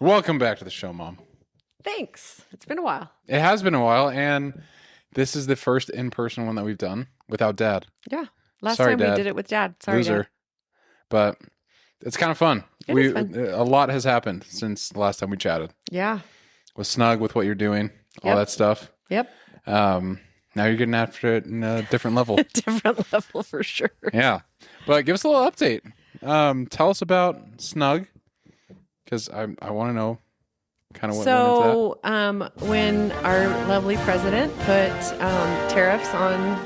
Welcome back to the show, Mom. Thanks. It's been a while. It has been a while, and this is the first in-person one that we've done without Dad. Yeah. Last Sorry, time Dad. we did it with Dad. Sorry, Loser. Dad. But it's kind of fun. It is fun. A lot has happened since the last time we chatted. Yeah. With Snug, with what you're doing, all Yep. that stuff. Yep. Now you're getting after it in a different level. Different level for sure. Yeah. But give us a little update. Tell us about Snug, because I want to know kind of what went into that. When our lovely president put tariffs on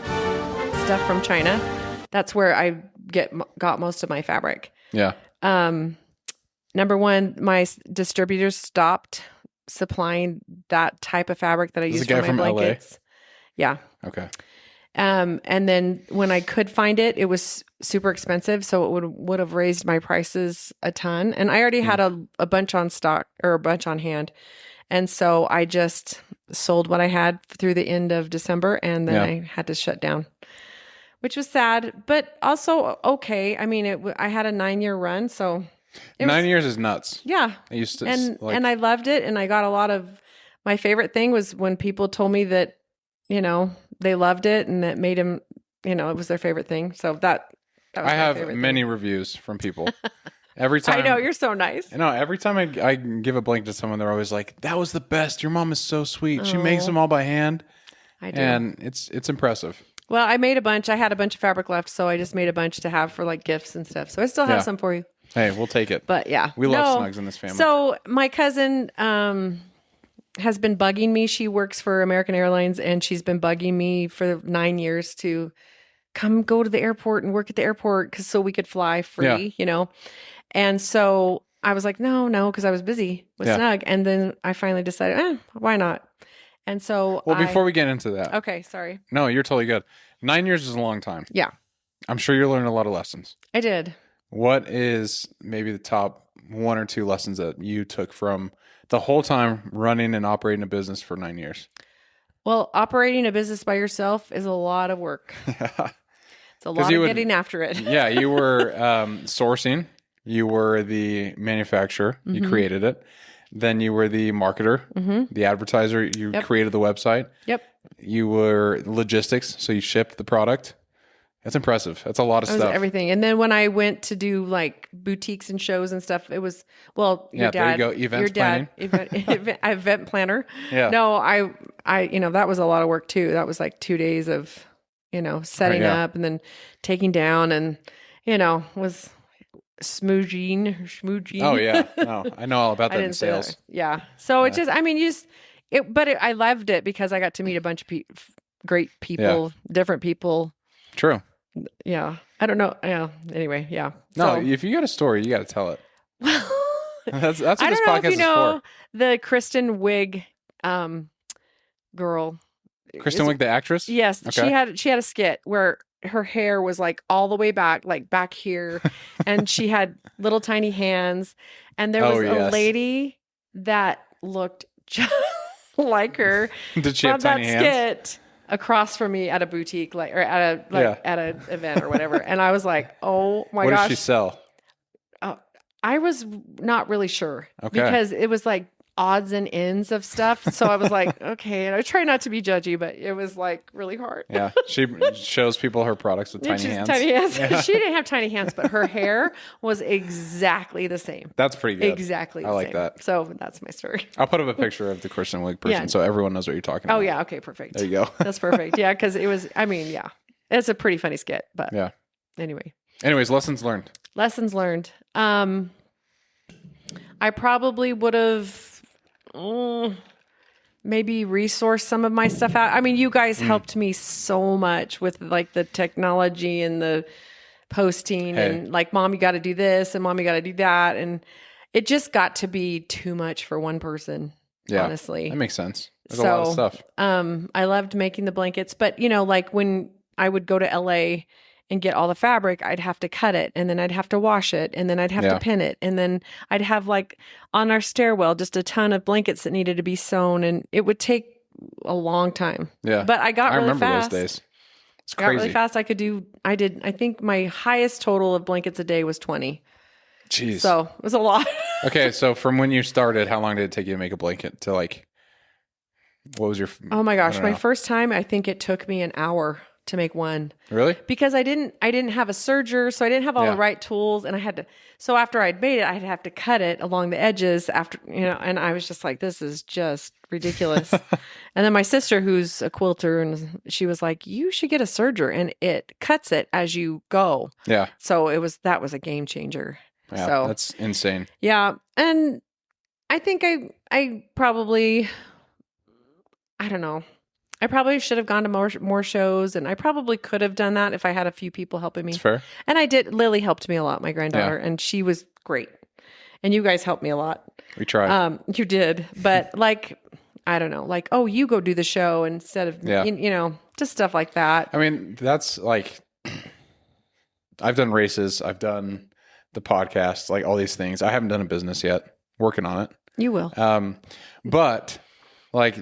stuff from China, that's where I got most of my fabric. Yeah. Number one, my distributors stopped supplying that type of fabric that I use for my blankets. LA? Yeah. Okay. And then when I could find it, it was super expensive. So it would have raised my prices a ton. And I already had a bunch on stock or a bunch on hand. And so I just sold what I had through the end of December. And then I had to shut down, which was sad, but also okay. I mean, I had a 9-year run. So 9 years is nuts. Yeah. I used to and I loved it. And I got a lot of, my favorite thing was when people told me that, you know, they loved it and that made them, you know, it was their favorite thing. So that was I have many reviews from people. Every time. I know, you're so nice. No, every time I give a blanket to someone, they're always like, that was the best. Your mom is so sweet. She makes them all by hand. I do. And it's impressive. Well, I made a bunch. I had a bunch of fabric left, so I just made a bunch to have for like gifts and stuff. So I still have some for you. Hey, we'll take it. But yeah. We love Snugs in this family. So my cousin has been bugging me. She works for American Airlines, and she's been bugging me for 9 years to come go to the airport and work at the airport so we could fly free, you know? And so I was like, no, because I was busy with Snug. And then I finally decided, why not? And so before we get into that. Okay, sorry. No, you're totally good. 9 years is a long time. Yeah. I'm sure you learned a lot of lessons. I did. What is maybe the top 1 or 2 lessons that you took from the whole time running and operating a business for 9 years? Well, operating a business by yourself is a lot of work. It's a lot of getting after it. Yeah, you were sourcing. You were the manufacturer. Mm-hmm. You created it. Then you were the marketer, the advertiser. You created the website. Yep. You were logistics, so you shipped the product. That's impressive. That's a lot of stuff. Everything. And then when I went to do like boutiques and shows and stuff, it was, your dad. There you go. Event planner. Yeah. No, I, you know, that was a lot of work too. That was like 2 days of, you know, setting up and then taking down and, you know, was schmooging. Oh yeah. No, I know all about that in sales. Yeah. So it just, I mean, I loved it because I got to meet a bunch of great people, different people. True. Yeah. I don't know. Yeah. Anyway. Yeah. No, if you got a story, you got to tell it. That's what this podcast is for. The Kristen Wiig girl. Kristen Wiig, the actress? Yes. Okay. She had a skit where her hair was like all the way back, like back here. And she had little tiny hands. And there was a lady that looked just like her. Did she have tiny hands? Skit across from me at a boutique, at an event or whatever. And I was like, oh my gosh. What did she sell? I was not really sure because it was like odds and ends of stuff. So I was like, okay. And I try not to be judgy, but it was like really hard. Yeah. She shows people her products with tiny hands. Tiny hands. Yeah. She didn't have tiny hands, but her hair was exactly the same. That's pretty good. Exactly the same. I like same. that. So that's my story. I'll put up a picture of the Kristen Wiig person so everyone knows what you're talking about. Oh, yeah. Okay, perfect. There you go. That's perfect. Yeah, because it was, I mean, yeah. It's a pretty funny skit, but Anyways, lessons learned. Lessons learned. I probably would have maybe resourced some of my stuff out. I mean, you guys helped me so much with like the technology and the posting and like, Mom, you got to do this and Mom, you got to do that. And it just got to be too much for one person, honestly. That makes sense. There's a lot of stuff. I loved making the blankets, but you know, like when I would go to LA and get all the fabric, I'd have to cut it and then I'd have to wash it and then I'd have to pin it. And then I'd have like on our stairwell, just a ton of blankets that needed to be sewn and it would take a long time. Yeah. But I got really fast. I remember those days. It's crazy. Got really fast. I think my highest total of blankets a day was 20. Jeez. So it was a lot. Okay, so from when you started, how long did it take you to make a blanket to like, what was your, Oh my I gosh. don't My know. first time, I think it took me an hour to make one Really? because I didn't have a serger. So I didn't have all Yeah. the right tools and I had to, so after I'd made it, I'd have to cut it along the edges after, and I was just like, this is just ridiculous. And then my sister, who's a quilter, and she was like, you should get a serger and it cuts it as you go. Yeah. So that was a game changer. Yeah. So That's insane. yeah. And I think I probably, I don't know. I probably should have gone to more shows, and I probably could have done that if I had a few people helping me. It's fair. And I did. Lily helped me a lot, my granddaughter, and she was great. And you guys helped me a lot. We tried. You did, but like, I don't know, like, oh, you go do the show instead of, just stuff like that. I mean, that's like, I've done races. I've done the podcast, like all these things. I haven't done a business yet. Working on it. You will. But like,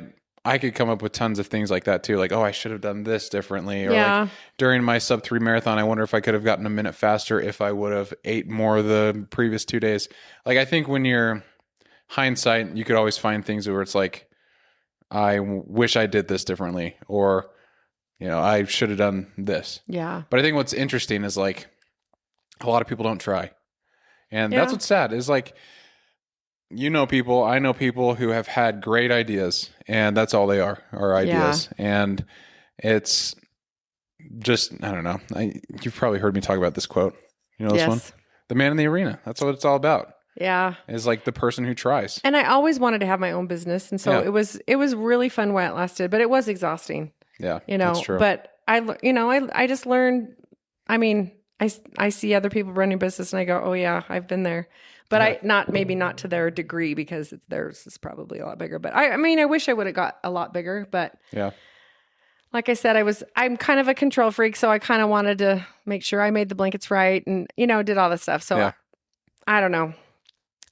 I could come up with tons of things like that too. Like, oh, I should have done this differently. Or like during my sub 3 marathon, I wonder if I could have gotten a minute faster if I would have ate more the previous 2 days. Like, I think when you're hindsight, you could always find things where it's like, I wish I did this differently, or, I should have done this. Yeah. But I think what's interesting is like, a lot of people don't try. And that's what's sad is like, people, I know people who have had great ideas, and that's all they are ideas. Yeah. And it's just, I don't know. You've probably heard me talk about this quote. You know this one? The man in the arena. That's what it's all about. Yeah. Is like the person who tries. And I always wanted to have my own business. And so it was really fun while it lasted, but it was exhausting. Yeah. That's true. But I just learned, I mean, I see other people running business and I go, oh yeah, I've been there. But maybe not to their degree because theirs is probably a lot bigger. But I mean, I wish I would have got a lot bigger. But like I said, I'm kind of a control freak, so I kind of wanted to make sure I made the blankets right and did all this stuff. So I don't know.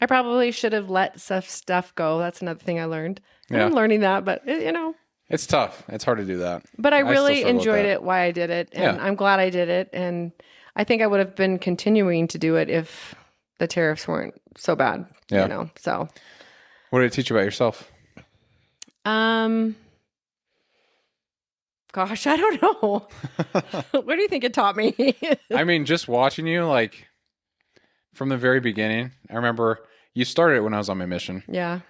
I probably should have let stuff go. That's another thing I learned. I'm learning that, but it's tough. It's hard to do that. But I really enjoyed it. Why I did it, and I'm glad I did it. And I think I would have been continuing to do it if the tariffs weren't so bad, so. What did it teach you about yourself? Gosh, I don't know. What do you think it taught me? I mean, just watching you, like, from the very beginning, I remember you started it when I was on my mission. Yeah.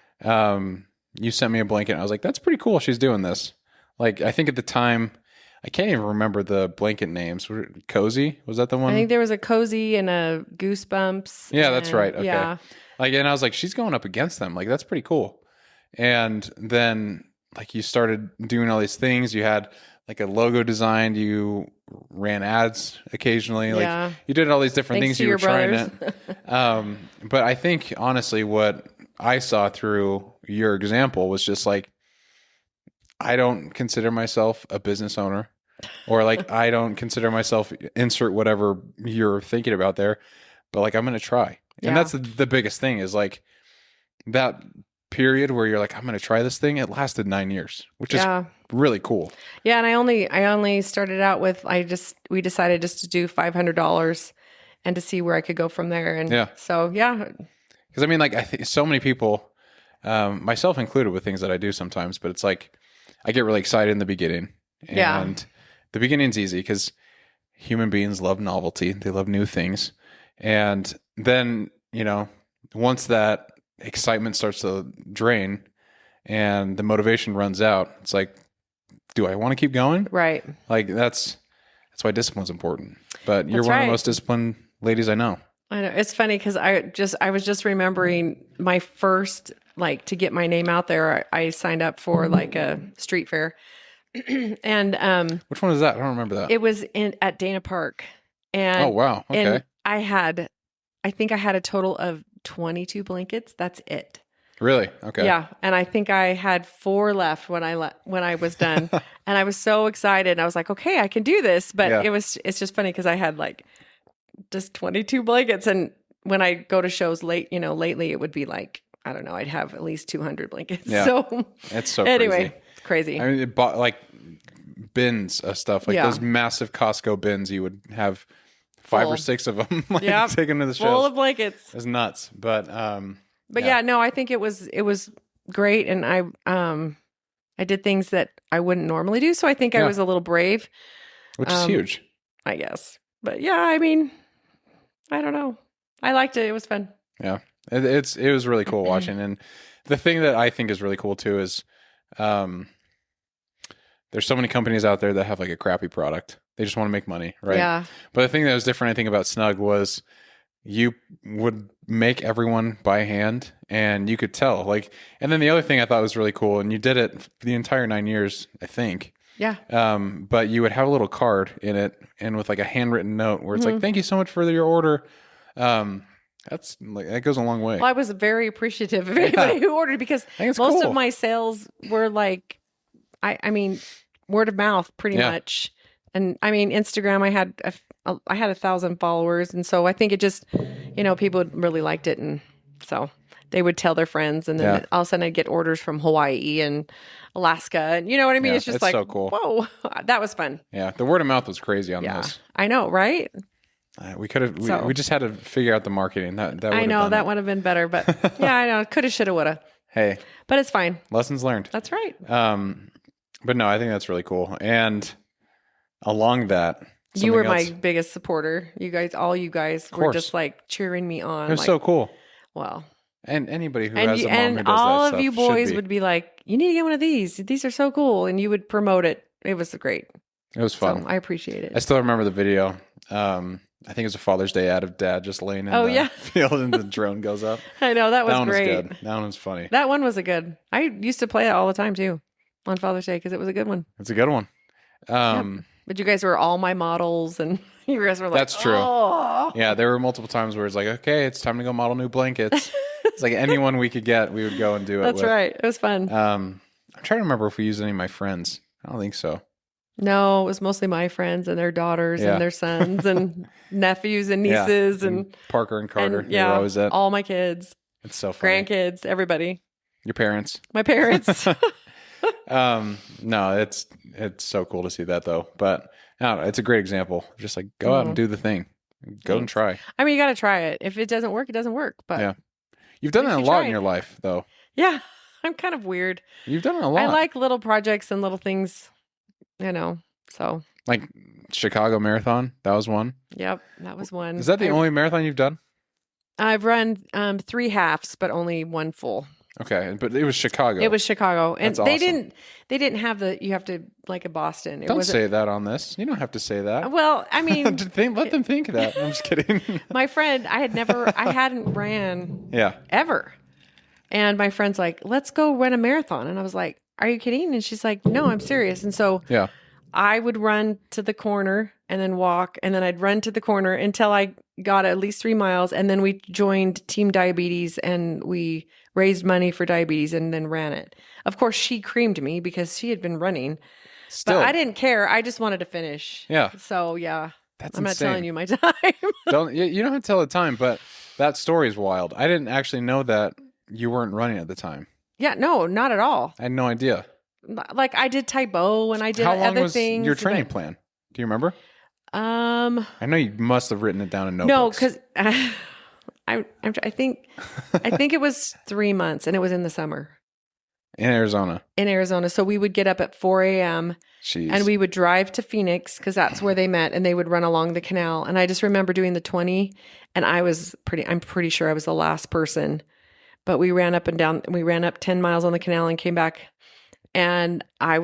You sent me a blanket, and I was like, that's pretty cool. She's doing this. Like, I think at the time, I can't even remember the blanket names. Cozy? Was that the one? I think there was a Cozy and a Goosebumps. Yeah, that's right. Okay. Yeah. Like, and I was like, she's going up against them. Like, that's pretty cool. And then, like, you started doing all these things. You had, like, a logo designed. You ran ads occasionally. Like, you did all these different things you were trying to. But I think, honestly, what I saw through your example was just, like, I don't consider myself a business owner, or like, I don't consider myself, insert whatever you're thinking about there, but like, I'm going to try. Yeah. And that's the biggest thing is like that period where you're like, I'm going to try this thing. It lasted 9 years, which is really cool. Yeah. And I only started out with, we decided just to do $500 and to see where I could go from there. And so, Cause I mean, like, I think so many people, myself included, with things that I do sometimes, but it's like, I get really excited in the beginning, and the beginning's easy because human beings love novelty. They love new things. And then, once that excitement starts to drain and the motivation runs out, it's like, do I want to keep going? Right. Like, that's why discipline's important. But you're one of the most disciplined ladies I know. I know. It's funny because I was just remembering my first, like, to get my name out there, I signed up for like a street fair. And which one is that? I don't remember that. It was at Dana Park. And oh wow. Okay. And I think I had a total of 22 blankets. That's it. Really? Okay. Yeah. And I think I had 4 left when I was done. And I was so excited. I was like, okay, I can do this. But it's just funny because I had like just 22 blankets. And when I go to shows lately, it would be like, I don't know, I'd have at least 200 blankets. Yeah. So it's so anyway, crazy. I mean, it bought like bins of stuff, like those massive Costco bins you would have 5 Full. or 6 of them, like Yep. taking to the shows. Full of blankets. It's nuts. But yeah, no, I think it was great, and I did things that I wouldn't normally do, so I think I was a little brave, which is huge, I guess. But yeah, I mean, I don't know. I liked it. It was fun. Yeah, it was really cool watching. And the thing that I think is really cool too is, there's so many companies out there that have like a crappy product. They just want to make money, right? Yeah. But the thing that was different, I think, about Snug was you would make everyone by hand, and you could tell. Like, and then the other thing I thought was really cool, and you did it the entire 9 years, I think. Yeah. But you would have a little card in it, and with like a handwritten note where it's like, "Thank you so much for your order." That's like, that goes a long way. Well, I was very appreciative of anybody who ordered, because most cool. of my sales were like, I mean, word of mouth pretty much. And I mean, Instagram, I had 1,000 followers. And so I think it just, people really liked it. And so they would tell their friends, and then all of a sudden I'd get orders from Hawaii and Alaska. And you know what I mean? Yeah, it's just it's like, so cool. Whoa, that was fun. Yeah. The word of mouth was crazy on this. I know, right? We could have, we just had to figure out the marketing. That I know that would have been better, but yeah, I know. Coulda, shoulda, woulda. Hey, but it's fine. Lessons learned. That's right. But no, I think that's really cool. And along that, you were my biggest supporter. All you guys were just like cheering me on. It was so cool. Well, and anybody who has a mom who does all that of you boys would be like, "You need to get one of these. These are so cool," and you would promote it. It was great. It was fun. So I appreciate it. I still remember the video. I think it was a Father's Day ad of Dad just laying in the field, and the drone goes up. I know, that was great. Was good. That one was funny. That one was a good. I used to play that all the time too on Father's Day, because it was a good one. It's a good one. But you guys were all my models, and you guys were like, "That's true." Oh. Yeah, there were multiple times where it's like, "Okay, it's time to go model new blankets." It's like anyone we could get, we would go and do it. That's right. It was fun. I'm trying to remember if we used any of my friends. I don't think so. No, it was mostly my friends and their daughters and their sons and nephews and nieces and Parker and Carter. And, yeah, always at. All my kids. It's so funny. Grandkids, everybody. Your parents. My parents. No, it's so cool to see that though. But I don't know, it's a great example. Just like go out and do the thing. Go and try. I mean, you got to try it. If it doesn't work, it doesn't work. But yeah, you've done that a lot in your life though. Yeah, I'm kind of weird. You've done it a lot. I like little projects and little things. So like Chicago Marathon, that was one. Yep, that was one. Is that the only marathon you've done? I've run 3 halves, but only 1 full. Okay, but it was Chicago. It was Chicago, and That's awesome. they didn't have you have to, like, in Boston. Don't say that on this. You don't have to say that. Well, I mean, let them think that. I'm just kidding. My friend, I hadn't ran ever, and my friend's like, "Let's go run a marathon," and I was like, "Are you kidding?" And she's like, "No, I'm serious." And so I would run to the corner and then walk, and then I'd run to the corner until I got at least 3 miles, and then we joined Team Diabetes, and we raised money for diabetes and then ran it. Of course, she creamed me because she had been running. Still. But I didn't care. I just wanted to finish. Yeah. So, yeah. That's I'm insane. not telling you my time. You don't have to tell the time, but that story is wild. I didn't actually know that you weren't running at the time. Yeah, no, not at all. I had no idea. Like, I did Tai Bo and I did other things. How long was your training plan? Do you remember? I know you must have written it down in notebooks. No, because I think it was 3 months, and it was in the summer. In Arizona. So we would get up at 4 a.m. Jeez. And we would drive to Phoenix, because that's where they met, and they would run along the canal. And I just remember doing the 20, and I'm pretty sure I was the last person. But we ran up and down. We ran up 10 miles on the canal and came back. And it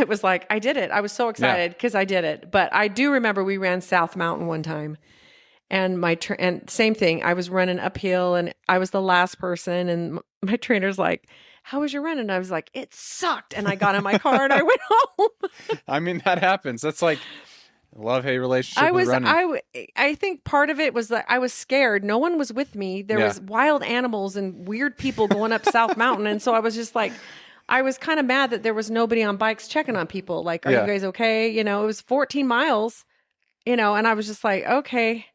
was like, I did it. I was so excited because I did it. But I do remember we ran South Mountain one time. And and same thing. I was running uphill, and I was the last person. And my trainer's like, "How was your run?" And I was like, "It sucked." And I got in my car and I went home. I mean, that happens. That's like a love-hate relationship with running. I think part of it was that I was scared. No one was with me. There was wild animals and weird people going up South Mountain. And so I was just like, I was kind of mad that there was nobody on bikes checking on people. Like, are you guys okay? It was 14 miles. And I was just like, okay.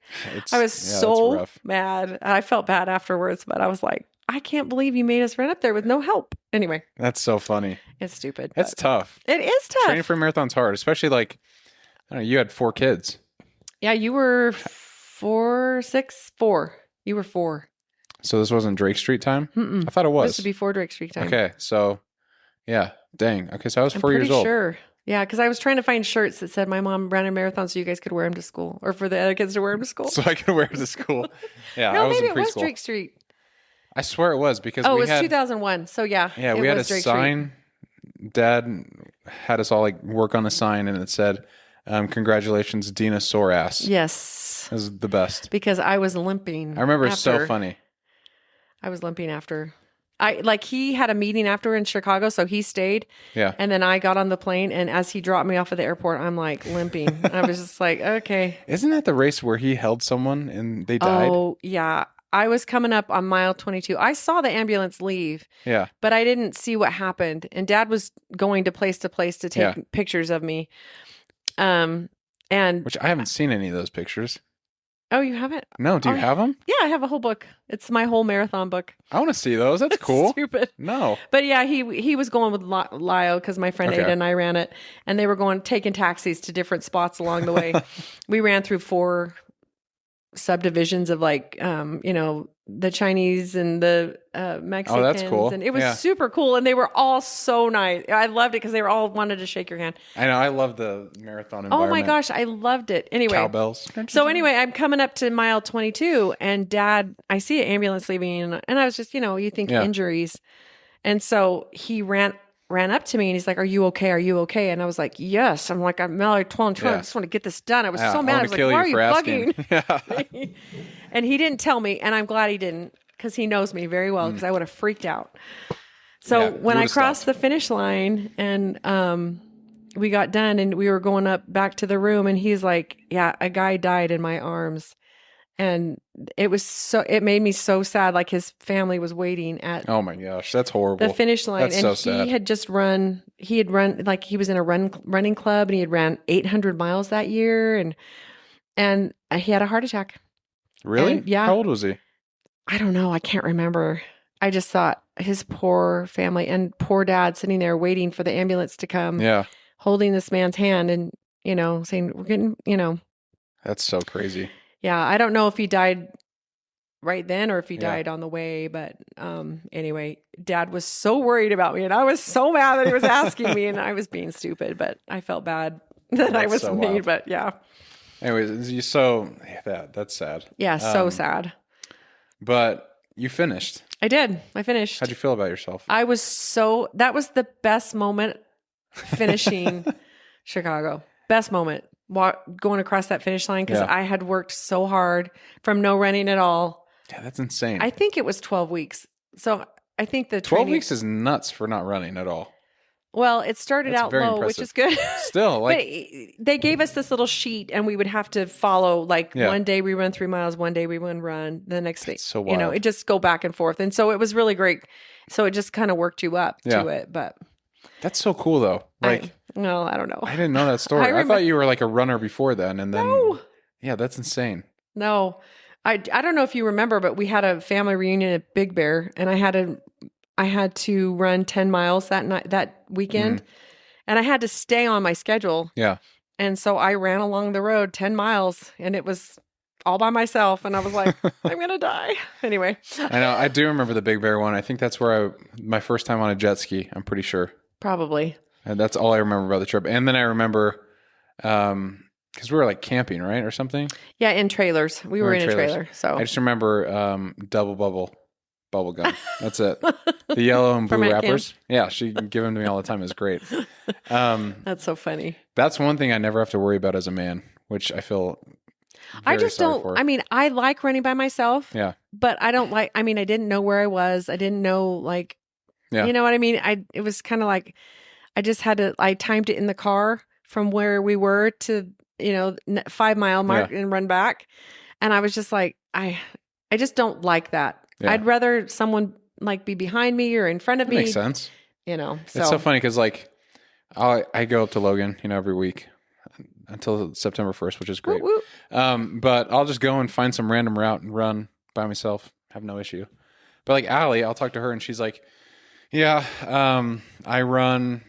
I was so mad. I felt bad afterwards, but I was like, I can't believe you made us run up there with no help. Anyway. That's so funny. It's stupid. It's tough. It is tough. Training for a marathon's hard, especially like, I don't know, you had 4 kids. Yeah, you were 4. You were 4. So this wasn't Drake Street time? Mm-mm. I thought it This would was. be 4 Drake Street time. Okay, so yeah, dang. Okay, so I was I'm 4 years pretty old. sure. Yeah, because I was trying to find shirts that said my mom ran a marathon so you guys could wear them to school, or for the other kids to wear them to school. So I could wear it to school. Yeah, I No, was maybe in it was preschool. Drake Street. I swear it was because Oh, it we was had 2001. So yeah, yeah, it we had a was Drake Street. sign. Dad had us all like work on a sign, and it said, "Congratulations, Dina sore ass." Yes, It was the best. because I was limping. I remember it's so after. funny. I was limping after. He had a meeting after in Chicago, so he stayed. Yeah. And then I got on the plane, and as he dropped me off at the airport, I'm like limping. I was just like, okay. Isn't that the race where he held someone and they died? Oh, yeah. I was coming up on mile 22. I saw the ambulance leave, Yeah. but I didn't see what happened. And Dad was going to place to take pictures of me. And Which I haven't seen any of those pictures. oh, you haven't? No, do you have them? Yeah, I have a whole book. It's my whole marathon book. I want to see those. That's cool. Stupid. No. But yeah, he was going with Lyle because my friend Okay. Ada and I ran it, and they were taking taxis to different spots along the way. We ran through 4 subdivisions of the Chinese and the Mexicans. Oh, that's cool. And it was Yeah. super cool, and they were all so nice. I loved it because they were all wanted to shake your hand. I know. I love the marathon Oh environment. my gosh, I loved it. Anyway, Cowbells. so anyway, I'm coming up to mile 22, and Dad, I see an ambulance leaving, and I was just, you think Yeah. injuries. And so he ran up to me, and he's like, "Are you okay? Are you okay?" And I was like, "Yes." I'm like, "I'm Mallory 12 Yeah. I just want to get this done." I was Yeah, so mad. I was like, kill "Why are you for asking. bugging?" Yeah. And he didn't tell me, and I'm glad he didn't, because he knows me very well, because I would have freaked out. So Yeah, when you I would've crossed stopped. the finish line, and we got done, and we were going up back to the room, and he's like, "Yeah, a guy died in my arms." And it made me so sad. Like his family was waiting at Oh my gosh, that's horrible. the finish line. That's And so sad. he had run, like he was in a running club, and he had ran 800 miles that year. And he had a heart attack. Really? and yeah. How old was he? I don't know. I can't remember. I just thought his poor family and poor dad sitting there waiting for the ambulance to come, Yeah. holding this man's hand and, saying, "We're getting, That's so crazy. yeah, I don't know if he died right then or if he Yeah. died on the way. But anyway, Dad was so worried about me, and I was so mad that he was asking me, and I was being stupid, but I felt bad that I That's was so mean. wild. But yeah. Anyways, that's sad. Yeah, so Um, sad. But you finished. I did. I finished. How'd you feel about yourself? that was the best moment finishing Chicago. Best moment going across that finish line, because Yeah. I had worked so hard from no running at all. Yeah, that's insane. I think it was 12 weeks. So I think the 12 training, weeks is nuts for not running at all. well, it started That's out very low, impressive. which is good. Still, But like, they gave us this little sheet, and we would have to follow, like, Yeah. one day we run 3 miles, one day we run, the next day, That's so wild. it just go back and forth. And so it was really great. So it just kind of worked you up Yeah. to it. But that's so cool though. Like, I don't know. I didn't know that story. I I remember- thought you were like a runner before then. And then, No. yeah, that's insane. No, I don't know if you remember, but we had a family reunion at Big Bear, and I had to run 10 miles that weekend, and I had to stay on my schedule. Yeah. And so I ran along the road 10 miles, and it was all by myself, and I was like, I'm going to die. Anyway, I know. I do remember the Big Bear one. I think that's where my first time on a jet ski, I'm pretty sure. probably. And that's all I remember about the trip. And then I remember, because we were like camping, right? Or something. Yeah, in trailers. We were in a trailers. trailer. So I just remember double bubble gum. That's it. The yellow and From blue Aunt Kim? wrappers. Yeah, she give them to me all the time. It's great. that's so funny. That's one thing I never have to worry about as a man, which I feel I very just sorry don't, for. I mean, I like running by myself. Yeah. But I don't like, I mean, I didn't know where I was. I didn't know, like, Yeah. you know what I mean? It was kind of like, I timed it in the car from where we were to, 5 mile mark and run back. And I was just like, I just don't like that. Yeah. I'd rather someone like be behind me or in front of That me, makes sense. So. It's so funny because like I go up to Logan, every week until September 1st, which is great. Woo, woo. But I'll just go and find some random route and run by myself. Have no issue. But like Allie, I'll talk to her and she's like, yeah, I run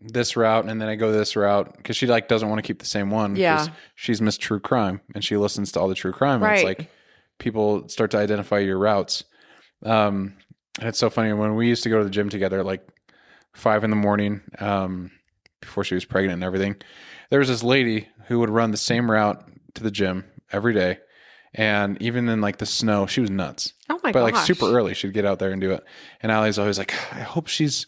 this route and then I go this route because she like doesn't want to keep the same one. Yeah. She's Miss True Crime and she listens to all the true crime. And it's Right. like people start to identify your routes. And it's so funny when we used to go to the gym together at like 5 a.m, before she was pregnant and everything. There was this lady who would run the same route to the gym every day. And even in like the snow, she was nuts. Oh my But gosh. like super early, she'd get out there and do it. And Allie's always like, I hope she's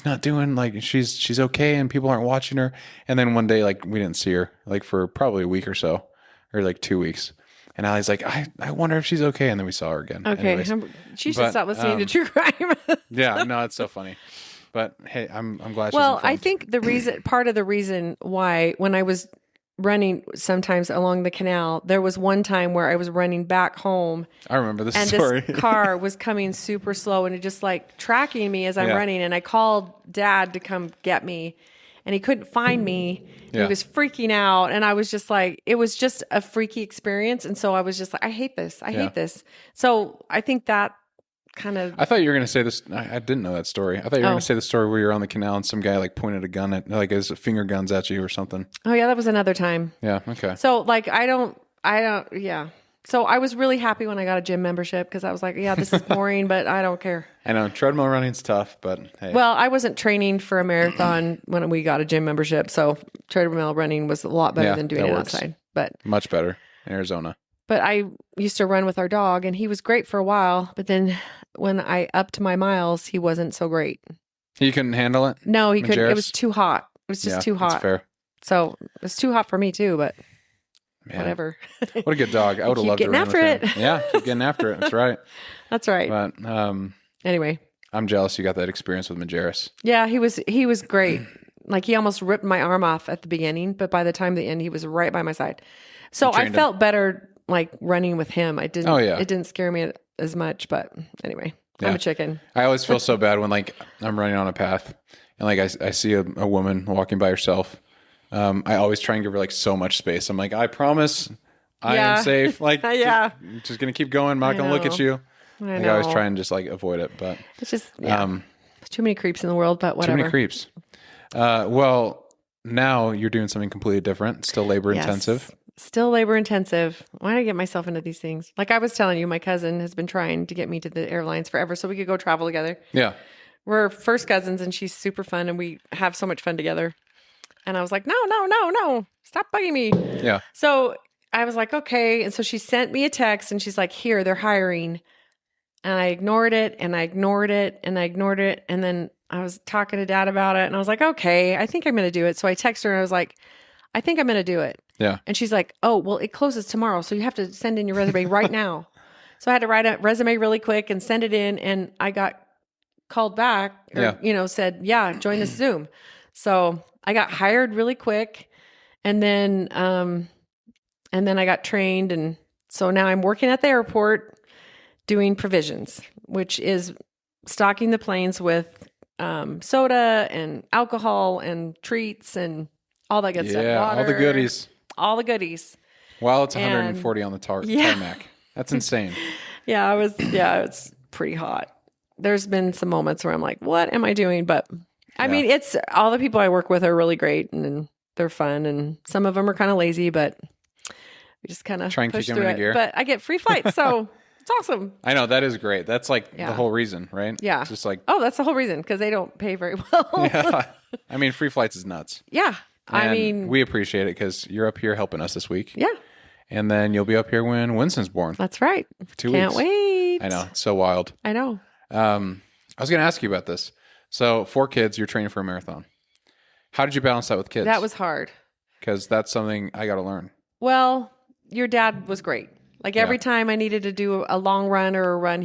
not doing like she's okay and people aren't watching her. And then one day, like we didn't see her like for probably a week or so, or like 2 weeks. And Allie's like, I wonder if she's okay. And then we saw her again. Okay. Anyways. She should stop listening to true crime. Yeah, no, it's so funny. But hey, I'm glad she's Well, informed. I think part of the reason why when I was running sometimes along the canal, there was one time where I was running back home I remember this and story. this car was coming super slow and it just like tracking me as I'm Yeah. running. And I called Dad to come get me and he couldn't find me. Yeah. He was freaking out. And I was just like, it was just a freaky experience. And so I was just like, I hate this. I hate this. So I think that kind of, I thought you were going to say this. I didn't know that story. I thought you were going to say the story where you're on the canal and some guy like pointed a gun at, like his finger guns at you or something. oh yeah, that was another time. Yeah. Okay. So like, yeah. So I was really happy when I got a gym membership because I was like, yeah, this is boring, but I don't care. I know treadmill running's tough, but hey. Well, I wasn't training for a marathon when we got a gym membership, so treadmill running was a lot better than doing that it works. outside. But Much better in Arizona. I used to run with our dog, and he was great for a while. But then when I upped my miles, he wasn't so great. You couldn't handle it? No, he couldn't. It Majerus? was too hot. It was just too That's hot. fair. So it was too hot for me too. But Man, whatever. What a good dog. I would have Keep loved to getting run after with him. it. Yeah, keep getting after it. That's right. That's right. But Anyway, I'm jealous you got that experience with Majerus. yeah, he was great. Like he almost ripped my arm off at the beginning, but by the time the end, he was right by my side. So I trained him. felt better like running with him. I didn't. Oh, yeah. It didn't scare me as much. But anyway, I'm Yeah. a chicken. I always feel so bad when like I'm running on a path and like I see a woman walking by herself. I always try and give her like so much space. I'm like, I promise I Yeah. am safe. Like, Yeah. just going to keep going. I'm not going to look at know. you. I Like, know. I always try and just like avoid it, but It's just yeah. um, There's too many creeps in the world, but too whatever. many creeps. Well, now you're doing something completely different. Still labor Yes. intensive. Still labor intensive. Why did I get myself into these things? Like I was telling you, my cousin has been trying to get me to the airlines forever so we could go travel together. Yeah. We're first cousins and she's super fun and we have so much fun together. And I was like, no. Stop bugging me. Yeah. So I was like, okay. And so she sent me a text and she's like, here, they're hiring. And I ignored it and I ignored it and I ignored it. And then I was talking to Dad about it and I was like, okay, I think I'm going to do it. So I texted her and I was like, I think I'm going to do it. Yeah. And she's like, oh, well, it closes tomorrow. So you have to send in your resume right now. So I had to write a resume really quick and send it in. And I got called back or, Yeah. said, yeah, join this Zoom. So I got hired really quick. And then I got trained. And so now I'm working at the airport doing provisions, which is stocking the planes with soda and alcohol and treats and all that good stuff. Yeah. All the Water, goodies. All the goodies. While it's And- 140 on the Yeah. tarmac. That's insane. Yeah, it's pretty hot. There's been some moments where I'm like, what am I doing? But I mean, it's all the people I work with are really great and they're fun. And some of them are kind of lazy, but we just kind of Try and push kick 'em through into it. gear. But I get free flights. So it's awesome. I know. That is great. That's like Yeah. the whole reason, right? Yeah. It's just like, Oh, that's the whole reason because they don't pay very well. yeah. I mean, free flights is nuts. Yeah. I And mean, we appreciate it because you're up here helping us this week. yeah, And then you'll be up here when Winston's born that's right. for 2 Can't weeks. wait. I know. It's so wild. I know. I was going to ask you about this. So 4 kids, you're training for a marathon. How did you balance that with kids? That was hard. Because that's something I got to learn. Well, your dad was great. Like every time I needed to do a long run or a run,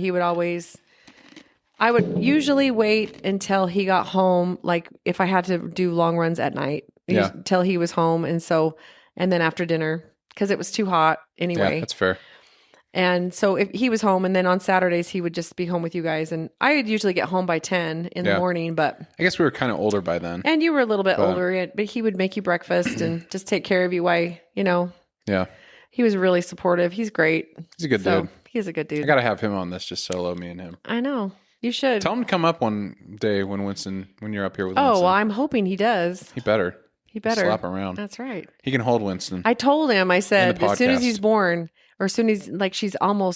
I would usually wait until he got home. Like if I had to do long runs at night, Yeah. till he was home. And then after dinner, because it was too hot anyway. Yeah, that's fair. And so if he was home and then on Saturdays, he would just be home with you guys. And I would usually get home by 10 in the Yeah. morning, but, I guess we were kind of older by then. and you were a little bit older, but he would make you breakfast and just take care of you while, Yeah. he was really supportive. He's great. He's a good So dude. he's a good dude. I got to have him on this, just solo me and him. I know. You should. Tell him to come up one day when you're up here with Oh, Winston. well, I'm hoping he does. He better. He better. Slap around. That's right. He can hold Winston. I told him, I said, In the as soon as podcast. he's born, or as soon as, like,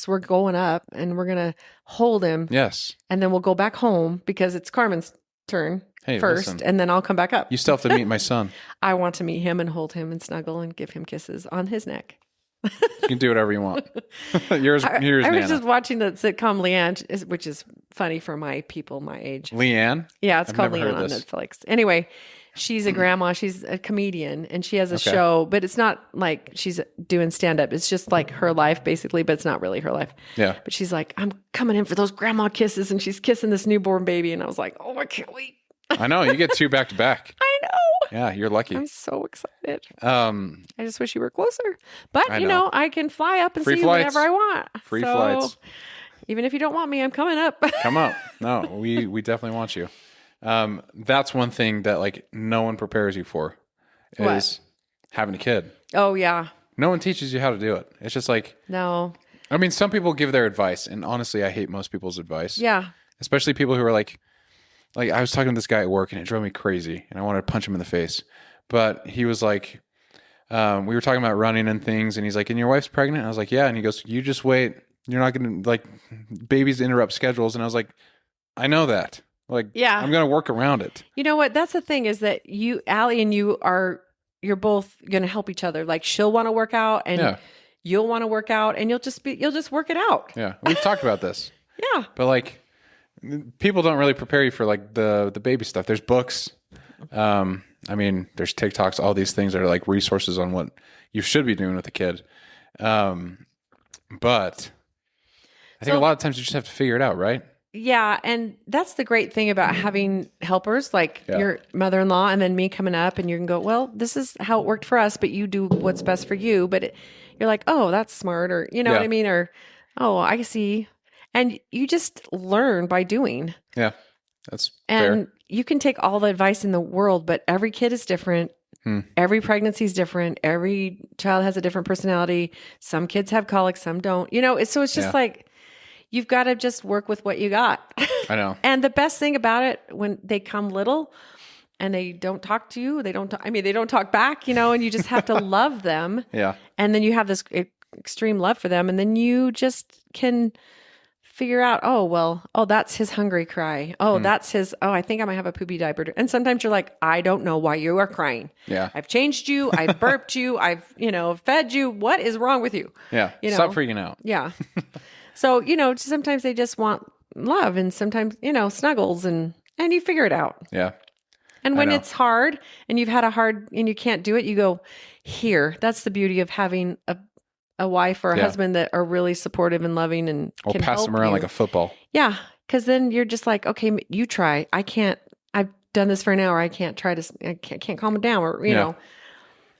we're going up and we're going to hold him. Yes. And then we'll go back home because it's Carmen's turn first. Listen. And then I'll come back up. You still have to meet my son. I want to meet him and hold him and snuggle and give him kisses on his neck. You can do whatever you want. Yours, I Nana. was just watching the sitcom Leanne, which is funny for my people my age. Leanne? Yeah, it's I've called never heard Leanne on this. Netflix. Anyway, she's a grandma. She's a comedian, and she has a show, but it's not like she's doing stand-up. It's just like her life, basically, but it's not really her life. Yeah. But she's like, I'm coming in for those grandma kisses, and she's kissing this newborn baby, and I was like, oh, I can't wait. I know. You get 2 back to back. I know. Yeah, you're lucky. I'm so excited. I I just wish you were closer. But, I you know. know, I can fly up and Free see you flights. whenever I want. Free So, flights. Even if you don't want me, I'm coming up. Come up. No, we definitely want you. That's one thing that like no one prepares you for is What? having a kid. Oh, yeah. No one teaches you how to do it. It's just like, No. I mean, some people give their advice, and honestly, I hate most people's advice. Yeah. Especially people who are like I was talking to this guy at work, and it drove me crazy, and I wanted to punch him in the face. But he was like, we were talking about running and things, and he's like, and your wife's pregnant? And I was like, yeah. And he goes, you just wait. You're not going to, like, babies interrupt schedules. And I was like, I know that. Like, Yeah. I'm going to work around it. You know what? That's the thing is that Allie and you're both going to help each other. Like she'll want to work out and Yeah. you'll want to work out and you'll just work it out. Yeah. We've talked about this. Yeah. But, like, people don't really prepare you for, like, the baby stuff. There's books. I mean, there's TikToks, all these things that are, like, resources on what you should be doing with a kid. But I think a lot of times you just have to figure it out, right? Yeah. And that's the great thing about having helpers like your mother-in-law and then me coming up and you can go, well, this is how it worked for us, but you do what's best for you. But you're like, oh, that's smart. Or, you know what I mean? Or, oh, I see. And you just learn by doing. Yeah. That's And fair. you can take all the advice in the world, but every kid is different. Every pregnancy is different. Every child has a different personality. Some kids have colic, some don't. You know, so it's just like you've got to just work with what you got. I know. And the best thing about it when they come little and they don't talk to you, they don't talk back, you know, and you just have to love them. Yeah. And then you have this extreme love for them. And then you just can figure out, that's his hungry cry. That's his, I think I might have a poopy diaper. And sometimes you're like, I don't know why you are crying. Yeah. I've changed you. I've burped you. I've, fed you. What is wrong with you? Yeah. Stop freaking out. Yeah. So, sometimes they just want love and sometimes, snuggles and you figure it out. Yeah. And when it's hard and you've had and you can't do it, you go here. That's the beauty of having a wife or a husband that are really supportive and loving and Or can pass help them around you. like a football. Yeah. Cause then you're just like, okay, you try. I've done this for an hour. I can't calm it down or, you know,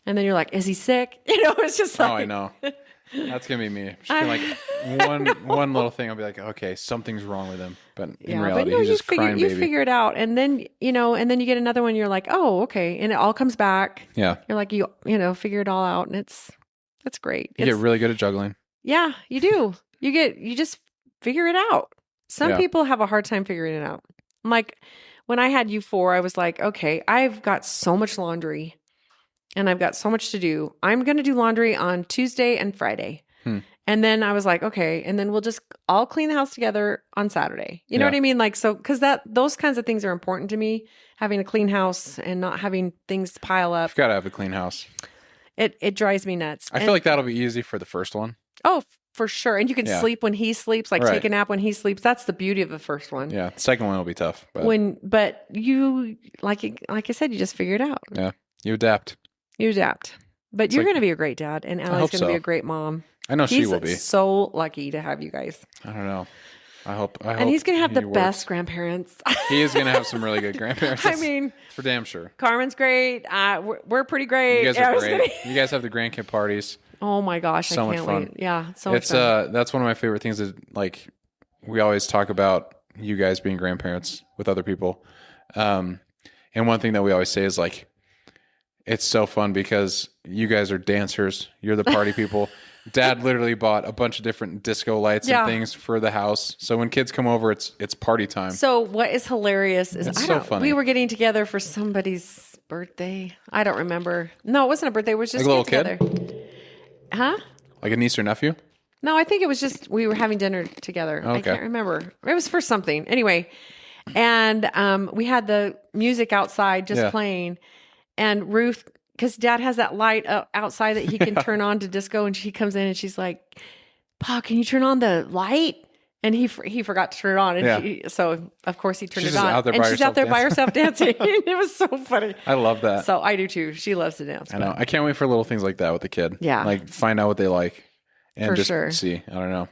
and then you're like, is he sick? It's just like, Oh, I know. That's going to be me. Just gonna, like one little thing. I'll be like, okay, something's wrong with him. But in reality, he's just crying baby. You figure it out. And then, and then you get another one. You're like, oh, okay. And it all comes back. Yeah. You're like, you figure it all out. And that's great. You get really good at juggling. Yeah, you do. You just figure it out. Some people have a hard time figuring it out. Like when I had you 4, I was like, okay, I've got so much laundry and I've got so much to do. I'm going to do laundry on Tuesday and Friday. And then I was like, okay, and then we'll just all clean the house together on Saturday. You know what I mean? Like, so, cause those kinds of things are important to me, having a clean house and not having things pile up. You've got to have a clean house. It drives me nuts. I feel like that'll be easy for the first one. Oh, for sure. And you can sleep when he sleeps, like take a nap when he sleeps. That's the beauty of the first one. Yeah. The second one will be tough. But you, like I said, you just figure it out. Yeah. You adapt. You adapt. But you're going to be a great dad, and Allie's going to be a great mom. I know she will be. He's so lucky to have you guys. I don't know. I hope. And he's going to have the best grandparents. He is going to have some really good grandparents. I mean, for damn sure. Carmen's great. We're pretty great. You guys are great. You guys have the grandkid parties. Oh my gosh, so I can't much fun. wait. Yeah, so much fun. That's one of my favorite things is like we always talk about you guys being grandparents with other people. And one thing that we always say is like it's so fun because you guys are dancers. You're the party people. Dad literally bought a bunch of different disco lights Yeah. and things for the house. So when kids come over, it's party time. So what is hilarious is It's so funny. we were getting together for somebody's birthday. I don't remember. No, it wasn't a birthday. It was just Like a get little together. Huh? Like a niece or nephew? No, I think it was just we were having dinner together. I Okay. can't remember. It was for something. Anyway, and we had the music outside just Yeah. playing, and Ruth, because Dad has that light outside that he can turn on to disco, and she comes in and she's like, "Pa, can you turn on the light?" And he forgot to turn it on, and so of course he turned She's it on, out there and by she's out there by herself herself dancing. It was so funny. I love that. So I do too. She loves to dance. I know. I can't wait for little things like that with the kid. Yeah. Like find out what they like and For just sure. see. I don't know.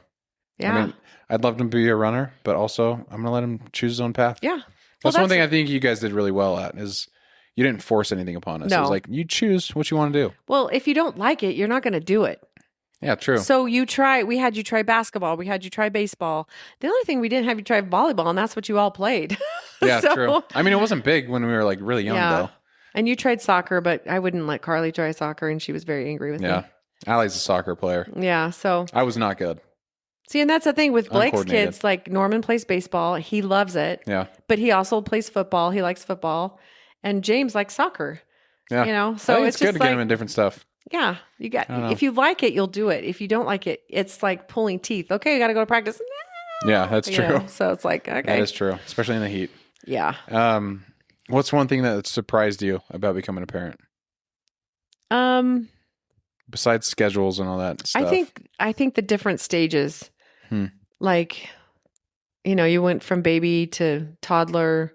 Yeah, I mean, I'd love him to be a runner, but also I'm going to let him choose his own path. yeah. That's one thing I think you guys did really well at is you didn't force anything upon us. It No. was like, you choose what you want to do. Well, if you don't like it, you're not going to do it. Yeah, true. So we had you try basketball. We had you try baseball. The only thing we didn't have you try volleyball, and that's what you all played. Yeah, So- true. I mean, it wasn't big when we were like really young though. And you tried soccer, but I wouldn't let Carly try soccer, and she was very angry with Yeah. Allie's a soccer player. me. Yeah. So I was not good. see, and that's the thing with Blake's Uncoordinated. kids. Like Norman plays baseball. He loves it. Yeah. But he also plays football. He likes football. And James likes soccer. Yeah. You know, I so think it's it's good just to get like, him in different stuff. yeah, you got, I don't know. if you like it, you'll do it. If you don't like it, it's like pulling teeth. Okay, you got to go to practice. Yeah, that's You true. know, so it's like, okay. That is true, especially in the heat. Yeah. What's one thing that surprised you about becoming a parent besides schedules and all that stuff? I think the different stages, like, you know, you went from baby to toddler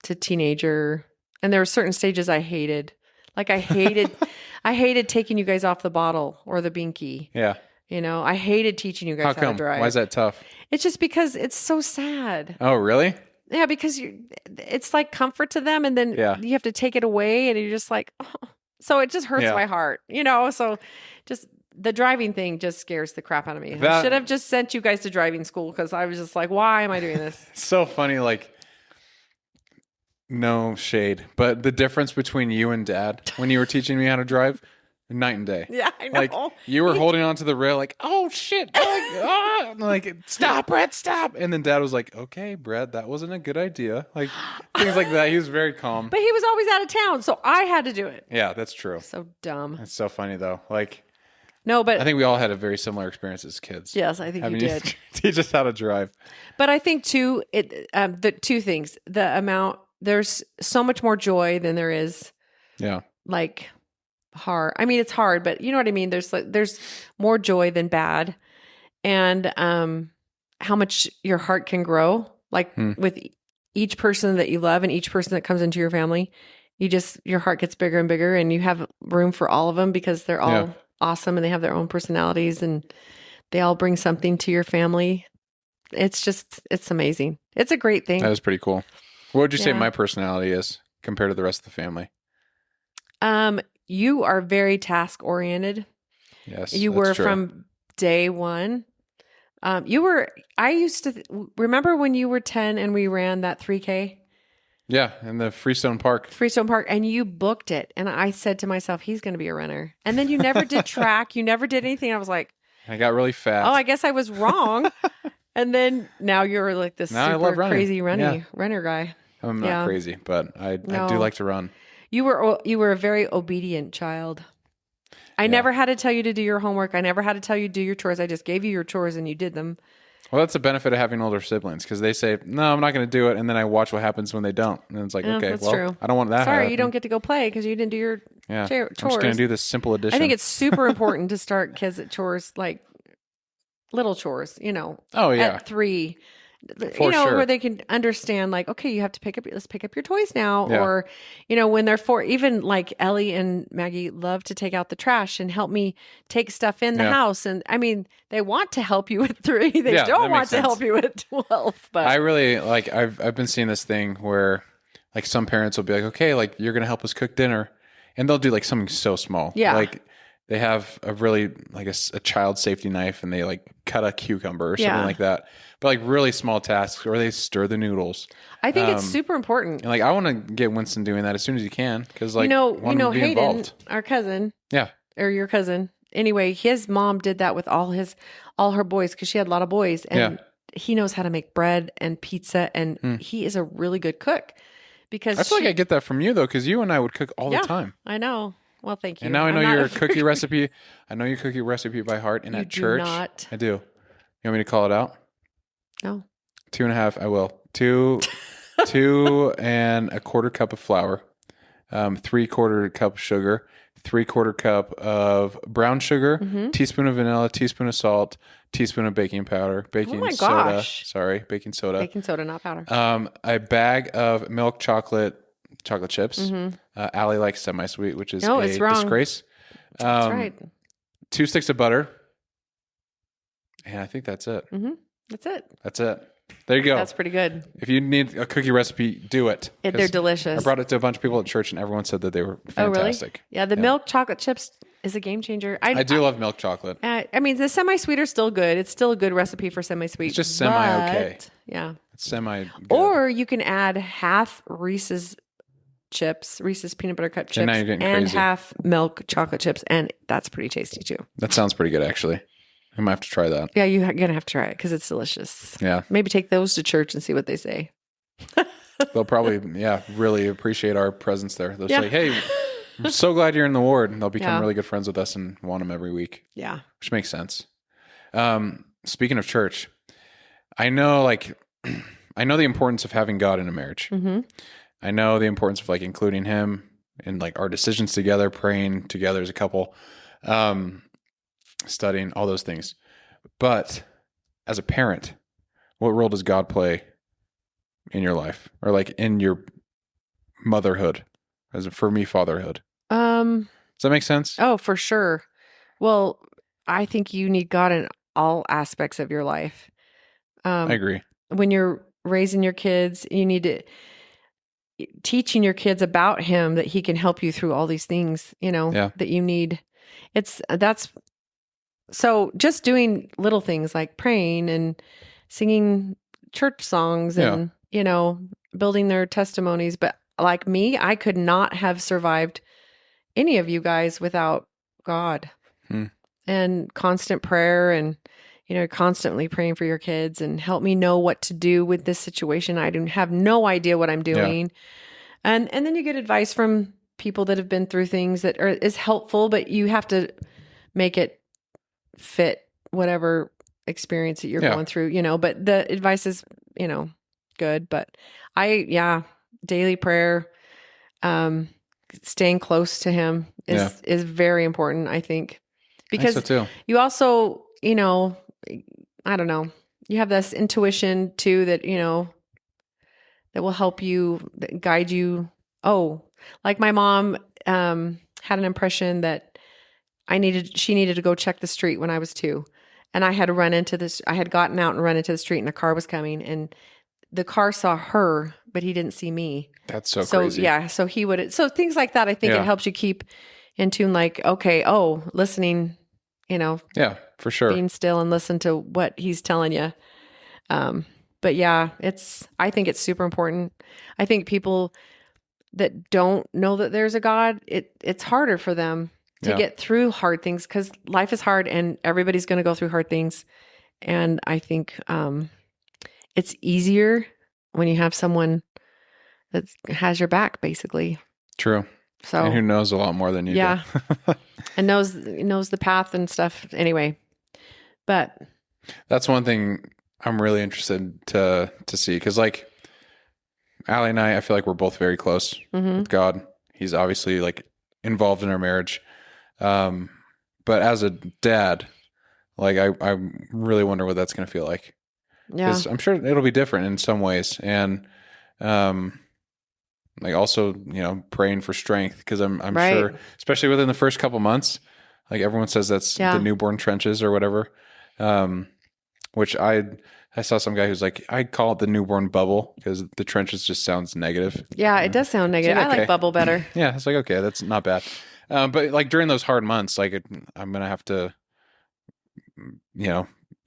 to teenager, and there were certain stages I hated. Like I hated taking you guys off the bottle or the binky. Yeah. You know, I hated teaching you guys How how come? to drive. Why is that tough? It's just because it's so sad. Oh, really? Yeah, because it's like comfort to them, and then Yeah. you have to take it away, and you're just like, oh. So it just hurts Yeah. my heart, you know. So just the driving thing just scares the crap out of me. I That- should have just sent you guys to driving school because I was just like, why am I doing this? It's so funny. Like, no shade, but the difference between you and Dad when you were teaching me how to drive, night and day. Yeah, I know. Like you were holding onto the rail, like, oh shit, like, ah! I'm like, stop, Brett, stop. And then Dad was like, okay, Brett, that wasn't a good idea. Like things like that. He was very calm. But he was always out of town, so I had to do it. Yeah, that's true. So dumb. It's so funny though. Like No, but I think we all had a very similar experience as kids. yes, I think Having you did. teach us how to drive. But I think too, the two things: the amount. There's so much more joy than there is Yeah. like hard. I mean, it's hard, but you know what I mean. There's more joy than bad, and how much your heart can grow. Like with each person that you love and each person that comes into your family, your heart gets bigger and bigger, and you have room for all of them because they're all awesome and they have their own personalities and they all bring something to your family. It's amazing. It's a great thing. That is pretty cool. What would you say Yeah. my personality is compared to the rest of the family? You are very task oriented. Yes. You that's were true. from day one. I used to remember when you were 10 and we ran that 3K Yeah, in the Freestone Park. Freestone Park and you booked it. And I said to myself, he's going to be a runner. And then you never did track. You never did anything. I was like, I got really fat. oh, I guess I was wrong. And then now you're like this Now I love super running. crazy Yeah. runner guy. I'm not yeah. crazy, but I do No. like to run. You were a very obedient child. I never had to tell you to do your homework. I never had to tell you to do your chores. I just gave you your chores and you did them. Well, that's the benefit of having older siblings because they say, no, I'm not going to do it. And then I watch what happens when they don't. And it's like, Yeah, okay, that's well, true. I don't want that to Sorry, happen. you don't get to go play because you didn't do your Yeah. chores. I'm just going to do this simple addition. I think it's super important to start kids at chores, like little chores, Oh, yeah. at 3, For sure. where they can understand like, okay, you have to let's pick up your toys now. Yeah. Or, when they're 4, even like Ellie and Maggie love to take out the trash and help me take stuff in the Yeah. house. And I mean, they want to help you at 3. They Yeah, don't that want makes to sense. help you at 12. But I really like, I've been seeing this thing where like some parents will be like, okay, like you're going to help us cook dinner. And they'll do like something so small. Yeah. Like they have a really like a child safety knife and they like cut a cucumber or something Yeah. like that. But like really small tasks or they stir the noodles. I think it's super important. And like I want to get Winston doing that as soon as he can because like I want him to be Hayden, involved. our cousin, Yeah. or your cousin, anyway, his mom did that with all her boys because she had a lot of boys, and he knows how to make bread and pizza, and he is a really good cook. Because I feel like I get that from you though, because you and I would cook all the time. I know. Well, thank you. And now I know your cookie recipe. I know your cookie recipe by heart. And at church, I do. You want me to call it out? No. 2.5. I will. 2.25 cup of flour, 3/4 cup of sugar, 3/4 cup of brown sugar, teaspoon of vanilla, teaspoon of salt, teaspoon of baking powder, baking soda. Sorry, baking soda. Baking soda, not powder. A bag of milk chocolate chips. Allie likes semi-sweet, which is a disgrace. That's right. 2 sticks of butter. And I think that's it. That's it. There you go. That's pretty good. If you need a cookie recipe, do it. They're delicious. I brought it to a bunch of people at church, and everyone said that they were fantastic. Oh, really? Yeah, the milk chocolate chips is a game changer. I do love milk chocolate. I mean, the semi-sweet are still good. It's still a good recipe for semi-sweet. It's just semi-okay. Yeah. It's semi-good. Or you can add half Reese's peanut butter cup chips, and half milk chocolate chips, and that's pretty tasty too. That sounds pretty good, actually. I might have to try that. Yeah, you're going to have to try it because it's delicious. Yeah. Maybe take those to church and see what they say. They'll probably, really appreciate our presence there. They'll say, hey, I'm so glad you're in the ward. And they'll become really good friends with us and want them every week. Yeah. Which makes sense. Speaking of church, I know the importance of having God in a marriage. I know the importance of including him in our decisions together, praying together as a couple. Studying, all those things. But as a parent, what role does God play in your life or in your motherhood? For me, fatherhood. Does that make sense? Oh, for sure. Well, I think you need God in all aspects of your life. I agree. When you're raising your kids, you need to teaching your kids about him, that he can help you through all these things, that you need. So just doing little things like praying and singing church songs and, building their testimonies. But like me, I could not have survived any of you guys without God and constant prayer and, constantly praying for your kids and help me know what to do with this situation. I have no idea what I'm doing. Yeah. And then you get advice from people that have been through things that is helpful, but you have to make it fit whatever experience that you're going through, but the advice is, good. But daily prayer, staying close to him is very important, I think, because you also, I don't know, you have this intuition too, that, that will help you, that guide you. Oh, like my mom, had an impression that she needed to go check the street when I was 2. And I had gotten out and run into the street and a car was coming and the car saw her, but he didn't see me. That's so crazy. Yeah. So things like that, I think it helps you keep in tune, listening, Yeah, for sure. Being still and listen to what he's telling you. But yeah, I think it's super important. I think people that don't know that there's a God, it's harder for them to get through hard things because life is hard and everybody's going to go through hard things. And I think it's easier when you have someone that has your back, basically. True. So, and who knows a lot more than you do. And knows the path and stuff anyway. But that's one thing I'm really interested to see because Allie and I feel like we're both very close with God. He's obviously involved in our marriage. But as a dad, I really wonder what that's going to feel like. Yeah. 'Cause I'm sure it'll be different in some ways. And, also, praying for strength. Cause I'm sure, especially within the first couple months, everyone says that's the newborn trenches or whatever. Which I saw some guy who's I'd call it the newborn bubble because the trenches just sounds negative. Yeah. It does sound negative. I like bubble better. Yeah. It's okay, that's not bad. But during those hard months, I'm going to have to,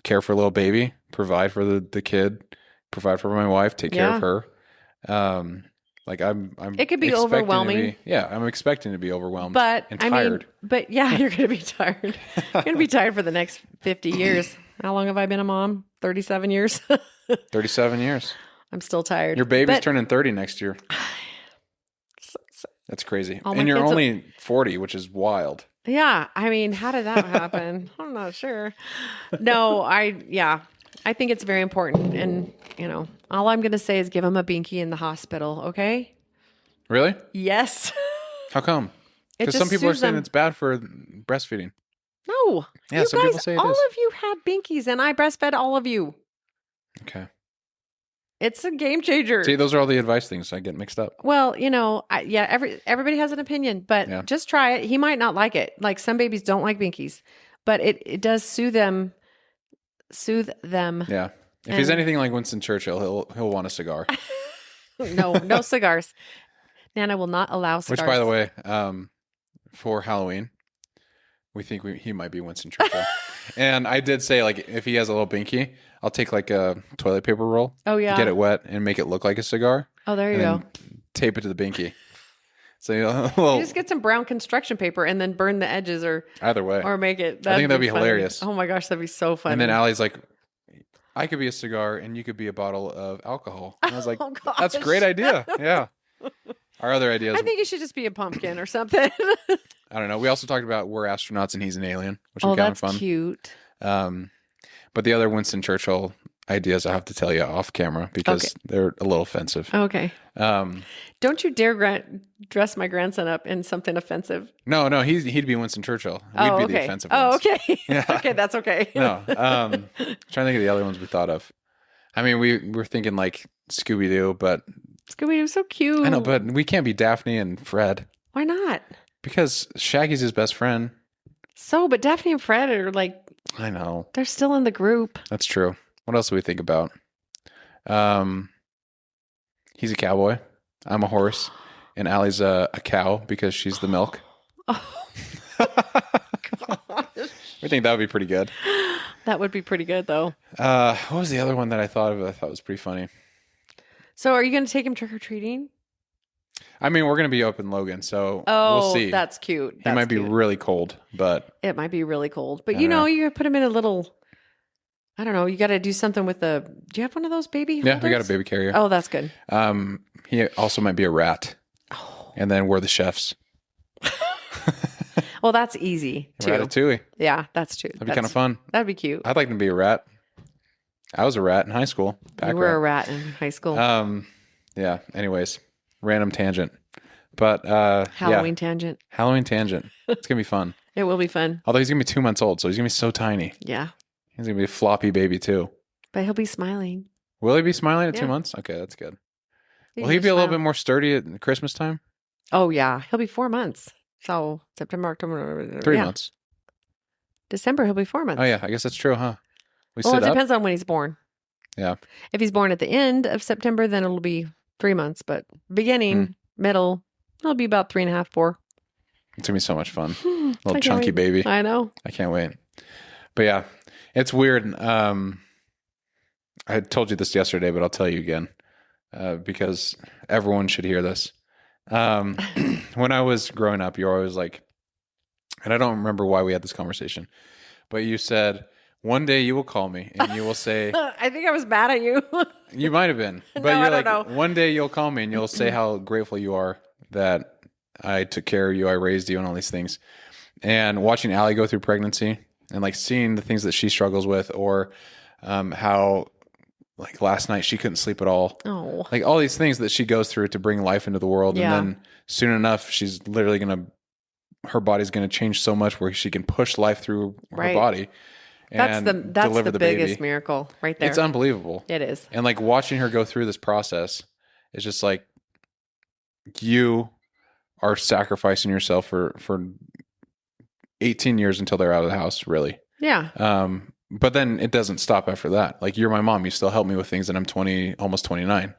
care for a little baby, provide for the kid, provide for my wife, take care of her. Like I'm It could be expecting to overwhelming. I'm expecting to be overwhelmed But and I tired. mean, but yeah, you're going to be tired. You're going to be tired for the next 50 years. How long have I been a mom? 37 years. 37 years. I'm still tired. Your baby's But- turning 30 next year. so- That's crazy. All my And you're kids only 40, which is wild. Yeah, I mean, how did that happen? I'm not sure. No, I think it's very important. And, all I'm going to say is give him a binky in the hospital, okay? Really? Yes. How come? It Because just some people are soothes saying them. it's bad for breastfeeding. No. Yeah, you some guys, people say it all is. of you had binkies, and I breastfed all of you. Okay. It's a game changer. See, those are all the advice things. I get mixed up. Well, everybody has an opinion, but Yeah. just try it. He might not like it. Like some babies don't like binkies, but it does soothe them. Yeah. If he's And- anything like Winston Churchill, he'll want a cigar. No cigars. Nana will not allow cigars. Which, by the way, for Halloween, we think he might be Winston Churchill. And I did say, like, if he has a little binky, I'll take like a toilet paper roll, Oh yeah. get it wet, and make it look like a cigar, Oh, there you and go. then tape it to the binky. So You just get some brown construction paper and then burn the edges, or either way. make it. I think that'd be funny. hilarious. Oh my gosh, that'd be so funny. And then Allie's like, I could be a cigar and you could be a bottle of alcohol. And I was like, Oh, that's a gosh. great idea. Yeah. Our other ideas, I think you should just be a pumpkin or something. I don't know. We also talked about we're astronauts and he's an alien, which Oh, is kind of that's fun. cute. But the other Winston Churchill ideas I have to tell you off camera because Okay. they're a little offensive. Okay. Um, Don't you dare dress my grandson up in something offensive. no, he'd be Winston Churchill. We'd Oh, be okay. the offensive Oh, ones. okay. Yeah. Okay, that's okay. No. Trying to think of the other ones we thought of. I mean, we were thinking like Scooby Doo, but Scooby-Doo's so cute. I know, but we can't be Daphne and Fred Why not? because Shaggy's his best friend. So, but Daphne and Fred are like, I know. they're still in the group. That's true. What else do we think about? He's a cowboy. I'm a horse. And Allie's a cow because she's the milk. Oh, We think that would be pretty good. that would be pretty good, though. What was the other one that I thought of? I thought was pretty funny. So, are you going to take him trick-or-treating? I mean, we're going to be up in Logan, so Oh, we'll see. that's cute. It That's might be cute. really cold, but It might be really cold. But I you don't know. you put him in a little, I don't know, you got to do something with the, do you have one of those baby yeah, we got a holders? baby carrier. Oh, that's good. He also might be a rat. Oh. And then we're the chefs. Well, that's easy too. Ratatouille. Yeah, that's true. That'd be kind of fun. That'd be cute. I'd like to be a rat. I was a rat in high school. Pack You were a rat in high school. Yeah. Anyways, random tangent. But Halloween yeah. tangent. Halloween tangent. It's gonna be fun. It will be fun. Although he's gonna be 2 months old, so he's gonna be so tiny. Yeah. He's gonna be a floppy baby too. But he'll be smiling. Will he be smiling at Yeah. 2 months? Okay, that's good. He's Will he just be a little smiling. bit more sturdy at Christmas time? Oh, yeah. He'll be 4 months. So September, October. 3 yeah. months. December, he'll be 4 months. Oh yeah, I guess that's true, huh? We Well, sit it up. depends on when he's born. Yeah. If he's born at the end of September, then it'll be 3 months. But beginning, middle, it'll be about 3.5, 4. It's gonna be so much fun. I Little can't chunky wait. baby. I know. I can't wait. But yeah, it's weird. I told you this yesterday, but I'll tell you again because everyone should hear this. When I was growing up, you're always like, and I don't remember why we had this conversation, but you said, one day you will call me and you will say, I think I was mad at you. you might have been, but No, I you're don't like, know. one day you'll call me and you'll say how grateful you are that I took care of you, I raised you, and all these things. And watching Allie go through pregnancy and like seeing the things that she struggles with, or how like last night she couldn't sleep at all. Oh. Like all these things that she goes through to bring life into the world. Yeah. And then soon enough, she's literally her body's going to change so much where she can push life through her Right. body and That's deliver the the biggest baby. miracle right there. It's unbelievable. It is. And like watching her go through this process is just like, you are sacrificing yourself for 18 years until they're out of the house, really. Yeah. But then it doesn't stop after that. Like, you're my mom. You still help me with things, and I'm 20, almost 29.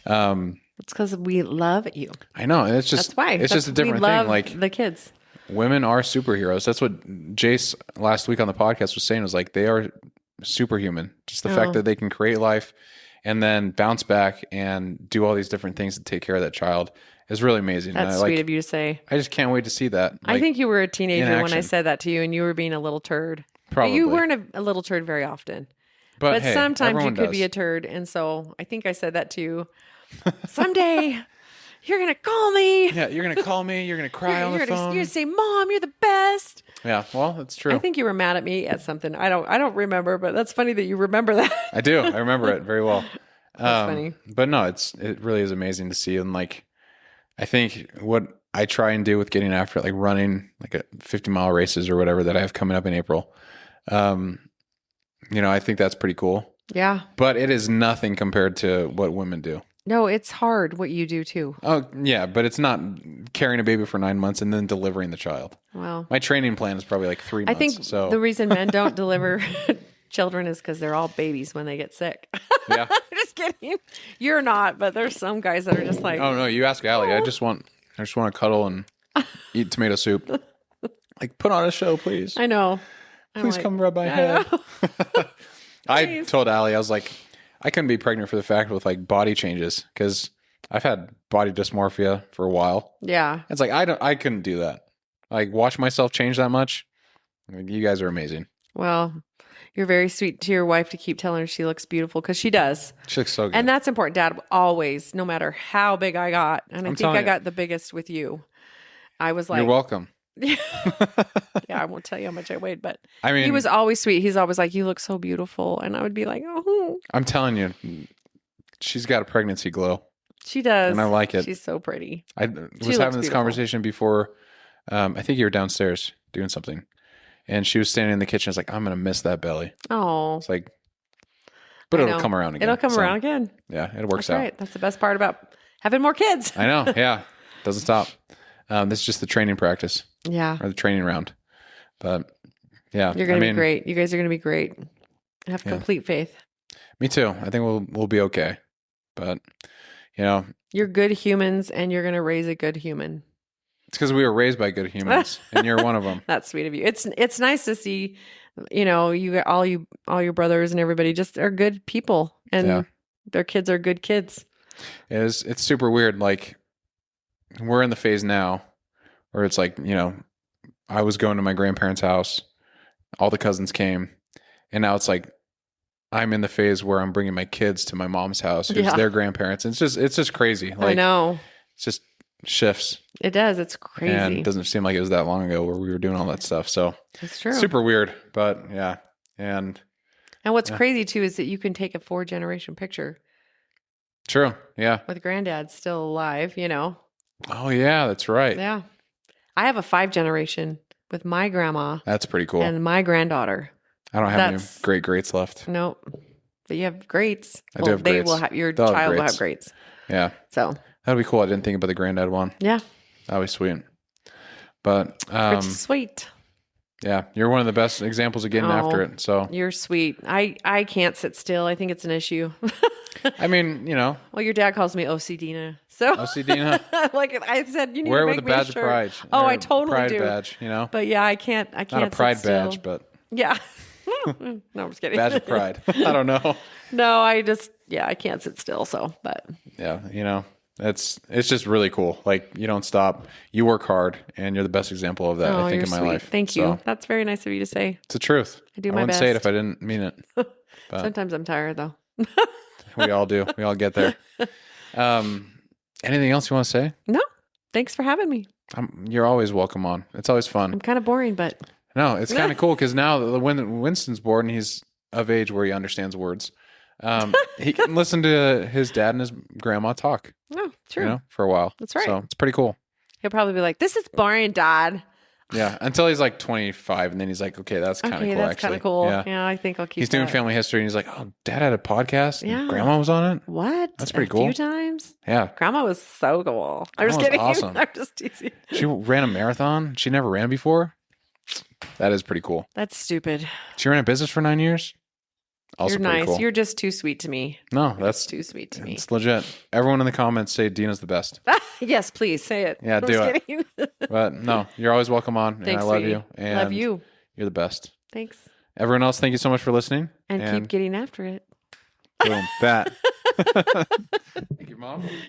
It's because we love you. I know. And it's just, That's why. it's just a different we love thing. Like, the kids. women are superheroes. That's what Jace last week on the podcast was saying, was like, they are superhuman. Just the Oh. fact that they can create life and then bounce back and do all these different things to take care of that child is really amazing. That's And sweet of you to say. I just can't wait to see that. I think you were a teenager when I action. said that to you, and you were being a little turd. Probably. You weren't a little turd very often. But hey, sometimes you could does. be a turd. And so I think I said that to you. Someday you're going to call me. Yeah, you're going to call me. You're going to cry on the phone. You're going to say, Mom, you're the best. Yeah, well, that's true. I think you were mad at me at something. I don't remember, but that's funny that you remember that. I do. I remember it very well. That's funny. But no, it really is amazing to see. And like, I think what I try and do with getting after it, like running like a 50-mile races or whatever that I have coming up in April, I think that's pretty cool. Yeah. But it is nothing compared to what women do. No, it's hard what you do too. Oh, yeah, but it's not carrying a baby for 9 months and then delivering the child. Well, my training plan is probably like 3 months. I think the reason men don't deliver children is because they're all babies when they get sick. Yeah. Just kidding. You're not, but there's some guys that are just like, oh no, you ask Allie. I just want to cuddle and eat tomato soup. Like, put on a show, please. I know. Please come rub my head. I told Allie, I was like, I couldn't be pregnant for the fact with like body changes because I've had body dysmorphia for a while. Yeah. It's like, I couldn't do that. Like, watch myself change that much. Like, you guys are amazing. Well, you're very sweet to your wife to keep telling her she looks beautiful because she does. She looks so good. And that's important, Dad, always, no matter how big I got. And I think I got the biggest with you. I was like, you're welcome. Yeah, I won't tell you how much I weighed, but I mean, he was always sweet. He's always like, you look so beautiful. And I would be like, oh. I'm telling you, she's got a pregnancy glow. She does. And I like it. She's so pretty. I was having this conversation before. I think you were downstairs doing something. And she was standing in the kitchen. I was like, I'm going to miss that belly. Oh. It's like, but it'll come around again. It'll come around again. Yeah, it works out. Right. That's the best part about having more kids. I know. Yeah. Doesn't stop. This is just the training practice. Yeah. Or the training round. But yeah. You're going to be great. You guys are going to be great. I have complete faith. Me too. I think we'll be okay. But, you're good humans and you're going to raise a good human. It's because we were raised by good humans and you're one of them. That's sweet of you. It's nice to see, you got all your brothers and everybody just are good people and their kids are good kids. It's super weird. Like, we're in the phase now where it's like, I was going to my grandparents' house, all the cousins came, and now it's like I'm in the phase where I'm bringing my kids to my mom's house, who's their grandparents. And it's just crazy. Like, I know. It's just shifts. It does. It's crazy. And it doesn't seem like it was that long ago where we were doing all that stuff. So it's true. Super weird, but yeah. And what's crazy too is that you can take a 4-generation picture. True. Yeah. With granddad still alive, Oh yeah, that's right. Yeah. I have a 5-generation with my grandma. That's pretty cool. And my granddaughter. I don't have any greats left. Nope. But you have greats. I do have greats. Your child will have greats. Yeah. So that'd be cool. I didn't think about the granddad one. Yeah. That'd be sweet. But pretty sweet. Yeah, you're one of the best examples of getting after it. So you're sweet. I can't sit still. I think it's an issue. I mean, Well, your dad calls me OC Dina. So OC Dina. Like I said, you need wear to with make a badge me of pride. Oh, I totally pride do. Badge, But yeah, I can't. Not a pride sit still. badge, but yeah. No, I'm just kidding. Badge of pride. I don't know. No, I can't sit still. So, but yeah, it's just really cool. Like, you don't stop. You work hard, and you're the best example of that. I think in my life. Thank you. That's very nice of you to say. It's the truth. I do I my wouldn't best. say it if I didn't mean it. But sometimes I'm tired though. We all do. We all get there. Anything else you want to say? No. Thanks for having me. You're always welcome on. It's always fun. I'm kind of boring, but no, it's kind of cool because now when Winston's born, he's of age where he understands words. He can listen to his dad and his grandma talk. Oh, true. For a while. That's right. So it's pretty cool. He'll probably be like, "This is boring, Dad." Yeah, until he's like 25, and then he's like, "Okay, that's kind of cool." That's kind of cool. Yeah, I think I'll keep. He's doing family history, and he's like, "Oh, Dad had a podcast. Yeah, and Grandma was on it. What? That's pretty cool. A few times. Yeah, Grandma was so cool. I'm just Grandma kidding. was awesome. I'm just teasing. She ran a marathon. She never ran before. That is pretty cool. That's stupid. She ran a business for 9 years. Also You're nice. cool. You're just too sweet to me. No, that's too sweet to me. It's legit. Everyone in the comments say Dina's the best. Yes, please say it. Yeah, do it. But no, you're always welcome on. Thanks, and I love sweetie. you. And love you. You're the best. Thanks. Everyone else, thank you so much for listening. And keep getting after it. Boom. That. Thank you, Mom.